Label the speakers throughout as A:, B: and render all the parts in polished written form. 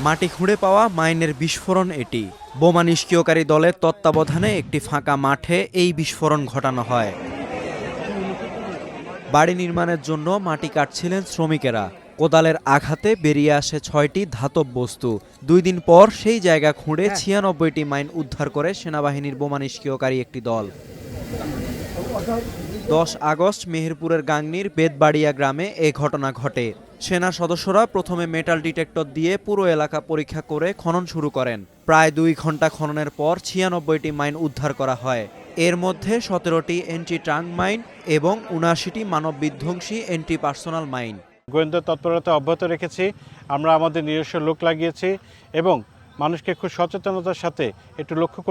A: মাটি খুঁড়ে পাওয়া মাইনের বিস্ফোরণ এটি। বোমা নিষ্ক্রিয়কারী দলের তত্ত্বাবধানে একটি ফাঁকা মাঠে এই বিস্ফোরণ ঘটানো হয়। বাড়ি নির্মাণের জন্য মাটি কাটছিলেন শ্রমিকেরা। কোদালের আঘাতে বেরিয়ে আসে ৬টি ধাতব বস্তু। ২ দিন পর সেই জায়গা খুঁড়ে ৯৬টি মাইন উদ্ধার করে সেনাবাহিনীর বোমা নিষ্ক্রিয়কারী একটি দল। ১০ আগস্ট মেহেরপুরের গাংনীর বেতবাড়িয়া গ্রামে এ ঘটনা ঘটে। সেনা সদস্যরা প্রথমে মেটাল ডিটেক্টর দিয়ে পুরো এলাকা পরীক্ষা করে খনন শুরু করেন। প্রায় ২ ঘন্টা খননের পর ৯৬টি মাইন উদ্ধার করা হয়। এর মধ্যে ১৭টি এন্টি ট্যাঙ্ক মাইন এবং ৭৯টি মানব বিধ্বংসী এন্টি পার্সোনাল মাইন।
B: গোয়েন্দা তৎপরতা অব্যাহত রেখেছি, আমরা আমাদের নিজস্ব লোক লাগিয়েছি এবং মানুষকে খুব সচেতনতার সাথে একটু লক্ষ্য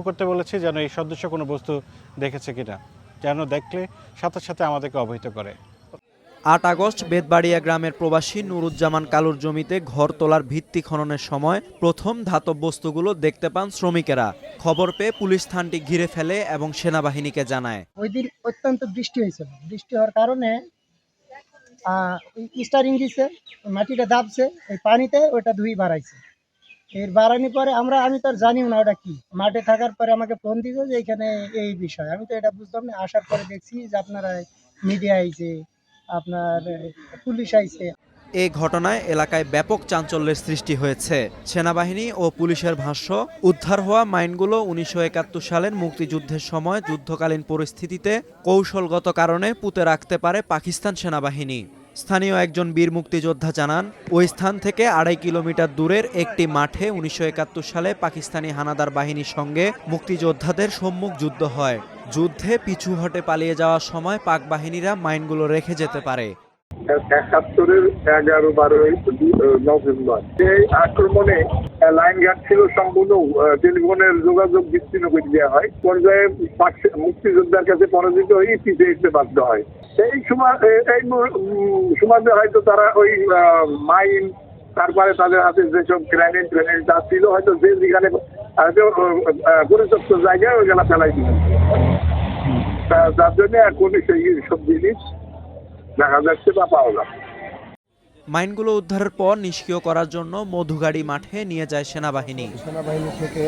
B: করতে বলেছি যেন এই সদৃশ্য কোনো বস্তু দেখেছে কিনা, যেন দেখলে সাথে সাথে আমাদেরকে অবহিত করে।
A: ৮ আগস্ট বেতবাড়িয়া গ্রামের প্রবাসী নুরুজ্জামান কালুর জমিতে ঘর তোলার ভিত্তি খননের সময় প্রথম ধাতব বস্তুগুলো দেখতে পান শ্রমিকেরা। খবর পেয়ে পুলিশ স্থানটি ঘিরে ফেলে এবং সেনাবাহিনীকে জানায়।
C: ওই দিন অত্যন্ত বৃষ্টি হয়েছিল। বৃষ্টি হওয়ার কারণে স্টারিং দিচ্ছে, মাটিটা দাবছে, এই পানিতে ওটা ধুই বাড়াইছে। এর বাড়ানোর পরে আমি তো আর জানিও না ওটা কি। মাঠে থাকার পরে আমাকে ফোন দিয়েছে যে এখানে এই বিষয়। আমি তো এটা বুঝলাম না। আসার পরে দেখছি যে আপনারা মিডিয়া আইছে, আপনার পুলিশ আইছে।
A: এই ঘটনায় এলাকায় ব্যাপক চাঞ্চল্যের সৃষ্টি হয়েছে। সেনাবাহিনী ও পুলিশের ভাষ্য, উদ্ধার হওয়া মাইনগুলো ১৯৭১ সালের মুক্তিযুদ্ধের সময় যুদ্ধকালীন পরিস্থিতিতে কৌশলগত কারণে পুঁতে রাখতে পারে পাকিস্তান সেনাবাহিনী। স্থানীয় একজন বীর মুক্তিযোদ্ধা জানান, ওই স্থান থেকে ২.৫ কিলোমিটার দূরের একটি মাঠে ১৯৭১ সালে পাকিস্তানি হানাদার বাহিনীর সঙ্গে মুক্তিযোদ্ধাদের সম্মুখ যুদ্ধ হয়। যুদ্ধে পিছু হটে পালিয়ে যাওয়ার সময় পাক বাহিনীরা মাইনগুলো রেখে যেতে পারে।
D: ৭১-এর ১১-১২ নভেম্বর এই আক্রমণে লাইন ঘাট ছিল সম্পূর্ণ, টেলিফোনের যোগাযোগ বিচ্ছিন্ন করে দেওয়া হয়। পর্যায়ে মুক্তিযোদ্ধার কাছে পরাজিত হয়ে পিছিয়ে যেতে বাধ্য হয়। এই সময় হয়তো তারা ওই মাইন, তারপরে তাদের হাতে যেসব গ্রেনেড ছিল হয়তো যে যেখানে পরিত্যক্ত জায়গায় ওইখানে ফেলাই দিল, যার জন্য এখন সেই সব জিনিস দেখা যাচ্ছে বা পাওয়া যাচ্ছে।
A: মাইনগুলো উদ্ধারের পর নিষ্ক্রিয় করার জন্য মধুগাড়ি মাঠে নিয়ে যায় সেনাবাহিনী।
E: থেকে